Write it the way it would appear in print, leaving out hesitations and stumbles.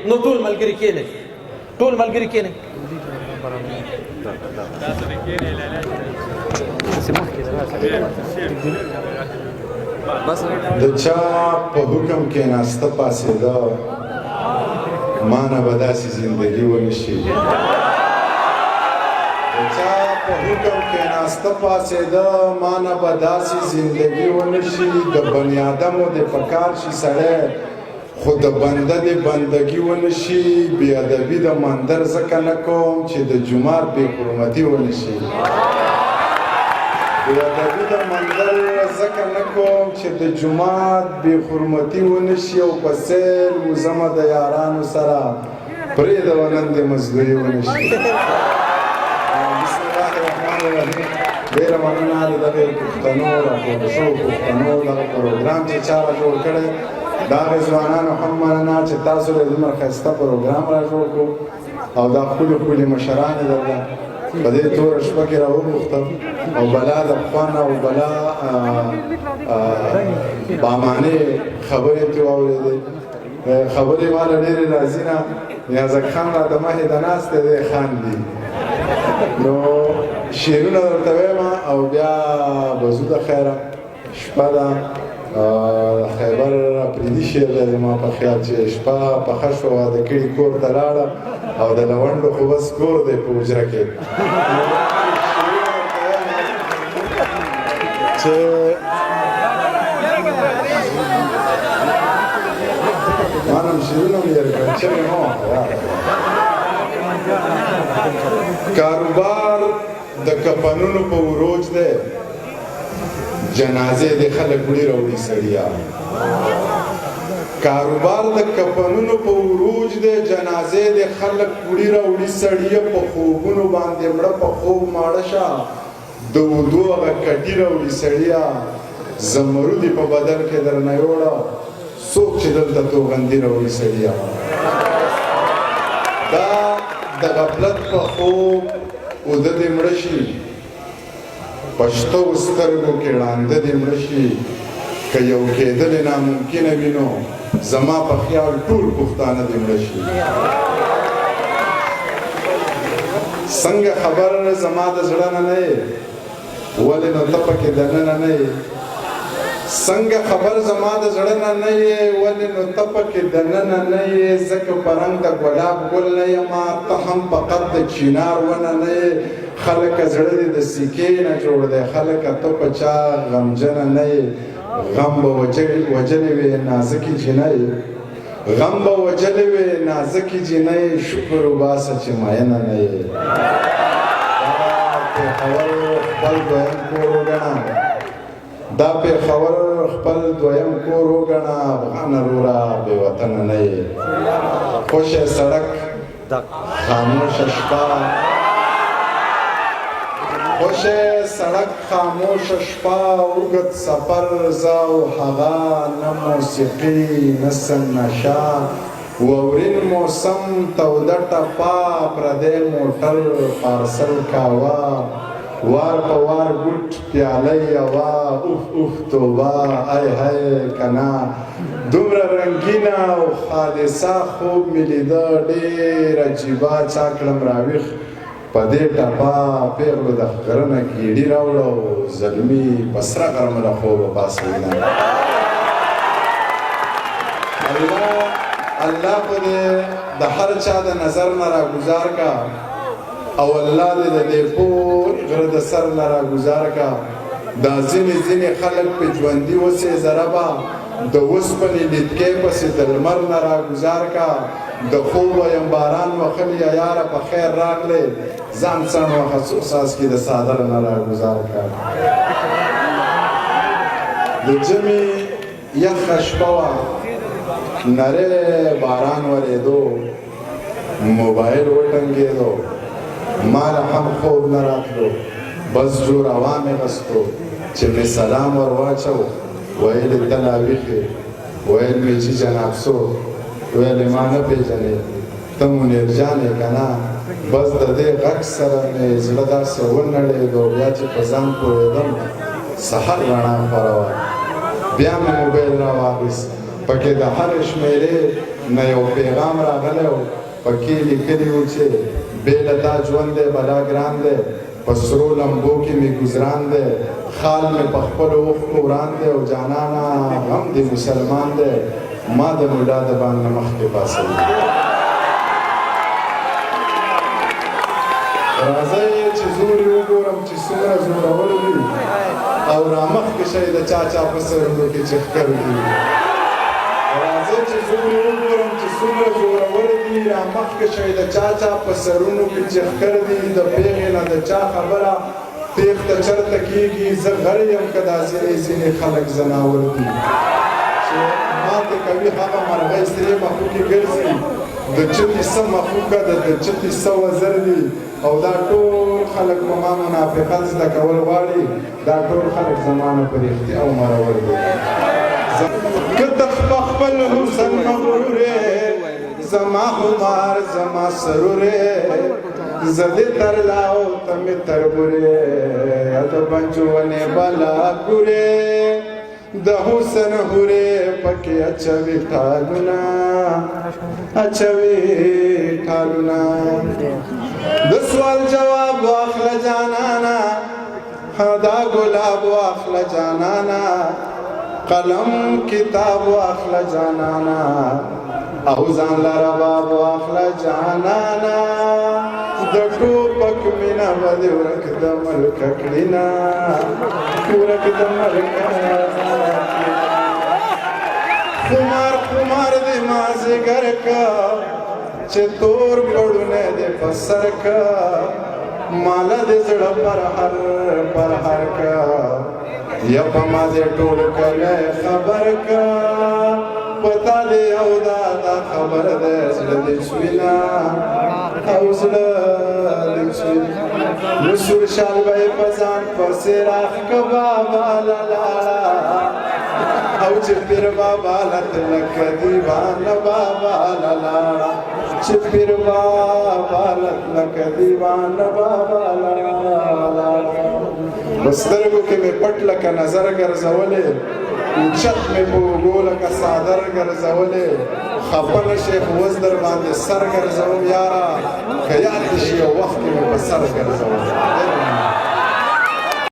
نو ټول ملګري کېنئ، ټول ملګري کېنئ. د چا په حکم کېناسته پاڅېده ما نه به داسې زندګي ونه شي. د چا په حکم کېناسته پاڅېده ما نه به داسې زندګي ونه شي. د بني آدمو دې په کار شي سړی خو د بنده دې بندګي ونه شي. بې ادبي د مندر ځکه نه کوم چې د جومات بې حرمتي ونه شي. بې ادبي د مندر ځکه نه کوم چې د جومات بې حرمتي ونه شي. او په سیل وزمه د یارانو سره پرېږده نن دې مزدوري ونه شي. بسم الله الرحمن الرحیم. ډېره مننه د دغې پښتنو راټوله شوو پښتنو دغه پروګرام چې چا را جوړ کړی. دا ځوانانو هم مننه چې تاسو له دومره ښایسته پروګرام را جوړ کړو او دا ښکلي ښکلي مشران یې درله په دې توره شپه کې را وغوښتم او بلا د خوند او بلا بامانې خبرې ترې واورېدې. خبرې ماله ډېرې راځي نه. نیازک خان راته مخې ته ناست دی، دی خاندي. نو شعرونه درته وایم او بیا به ځو د خیره. شپه ده خیبر اپریدي شعر دی زما په خیال چې شپه پخه شوه واده کړي کور ته لاړه او د لونډو خو بس کور دی په حجره کې. چې مانم شعرونه مې یرکړ چغې مه وهه. کاروبار د کفنونو په وروج دی، جنازې د خلک وړي راوړي سړیا. کاروبار د کفنونو په وروج دی، جنازې د خلک وړي راوړي سړیا. په خوبونو باندې مړه په خوب ماړه شه، د اردو هغه کټي راوړي سړیا. زمرودي په بدن کې درنه یوړه، څوک چې دلته توغندي راوړي سړیا. دا د غفلت په خوب اوده دې مړه شي، پشتو سترګو کې ړانده دې مړه شي. که یو کېدل ناممکنه وي نو زما په خیال ټول پښتانه دې مړه شي. څنګه خبر زما د زړه نه نه یې، ولې نو ته پکې دننه نه یې. څنګه خبر زما د زړه نه نه یې، ولې نو ته پکې دننه نه یې. ځکه په رنګ د ګلاب ګل نه یمه، ته هم په قد د چینار ونه نه یې. خلکه زړه دې د سیکې نه جوړ دی، خلکه ته په چا غمجنه نه یې. غم به وجلې وې نازکې جینۍ، غم به وجلې وې نازکې جینۍ. شکر وباسه چې مینه نه یې. دا پېښور خپل دویم کور وګڼه، افغان وروره بې وطنه نه یې. خوشه سړک خاموشه شپه، خوشه سړک خاموشه شپه. اوږد سفر زه او هغه، نه موسیقي نه سنشه. واورین موسم توده ټپه، پردی موټر پارسل کاوه. وار په وار ګوټ پیاله یوه، اوف اوف توبه ای های کنه. دومره رنګینه او خالصه خوب مې لیده، ډېر عجیبه چا کړم راویښ په دې ټپه. پیغلو د غره نه ګیډي راوړه او زلمي په سره غرمه له خوبه پاڅېده. الله خو دې د هر چا د نظر نه راګزار کا، او الله دې د دې پور غره د سر نه راګزار کا. دا ځینې ځینې خلک په ژوندي اوسې ضربه، د اوسپنې لیدکۍ پسې د لمر نه راګزار کا. د خوب وایم باران وخلي یا یاره په خیر راغلی، ځان څڼ وخه څو څاڅکي د څادر نه راګزار کا. د ژمي یخه شپه وه، نری باران ورېدو، موبایل وټنګېدو، ما له هم خوب نه راتلو. بس جوړ هوا مې غستو چې مې سلام ور واچو. ویل یې ته لا ویښ یې، ویل مې چې جناب څوک، ویل یې ما نه پېژنې، ته منیر جان یې که نه. بس د دې غږ سره مې زړه داسې ونړېدو. بیا چې په ځان پوهېدم سحر رڼا خوره وه. بیا مې موبایل راواخیست، پکې د هرې شمېرې نه یو پیغام راغلی و پکې لیکلي وو چې بې له دا ژوند دی بلا ګران دی په سرو لمبو کې مې ګزران دی خال مې په خپلو اوښکو وران دی او جانانه غم دې مسلمان دی ما د ملا د باندې مخکې پاڅوي راځئ چې زور یې وګورم چې څومره زورور دي او رامخکې شئ د چا چا په سرونو کې چې ښکر دي راځئ چې زور یې وګورم چې څومره زورور دي رامخکې شئ د چا چا په سرونو کې چې ښکر دي د پېغې نه د چا خبره تېښته چرته کېږي زه غر یم که دا ځینې ځینې خلک ځناور دي چې ماتې کوي هغه مرغۍ سرې مخوکې ګرځي د چتې څه مخوکه ده د چتې څه وزر دي او دا ټول خلک په ما منافقت زده کول غواړي دا ټول خلک زما نه په رښتیا او مرور دي که ته په خپل حسن مغرور زما خمار زما سرور زه دې ترلاو ته مې تربورې د بنجونې بلا ګورې د حسن هورې پکې اچوي ټالونه اچوي ټالونه د سوال جواب واخله جانانا دا ګلاب واخله جانانا قلم کتاب واخله جانانا او ځان له رباب واخله جانانا د ټوپک مینه به دې ورک د ملکه کړینه ورک د ملکه خمار خمار دې مازدیګر کا چې تور پړونه دې په سر کا ماله دې زړه پر هر کا یا په ما دې ټول کله خبر کا پتا دې او دا خبر دې زړه دې شوینا او زړه دې شوینا مسور شال به په ځان پسې راخ کبابا لالا او چې پیر بابا لک دیوانه بابا لالا چې پیر بابا لک دیوانه بابا لالا بسترګو کې مې پټ لکه نظر ګرځولې اوچت مې په اوږو لکه څادر ګرځولې خفه نه شې خو اوس در باندې سر ګرځوم یاره که یاد دې شي یو وخت کې مې په سر ګرځولې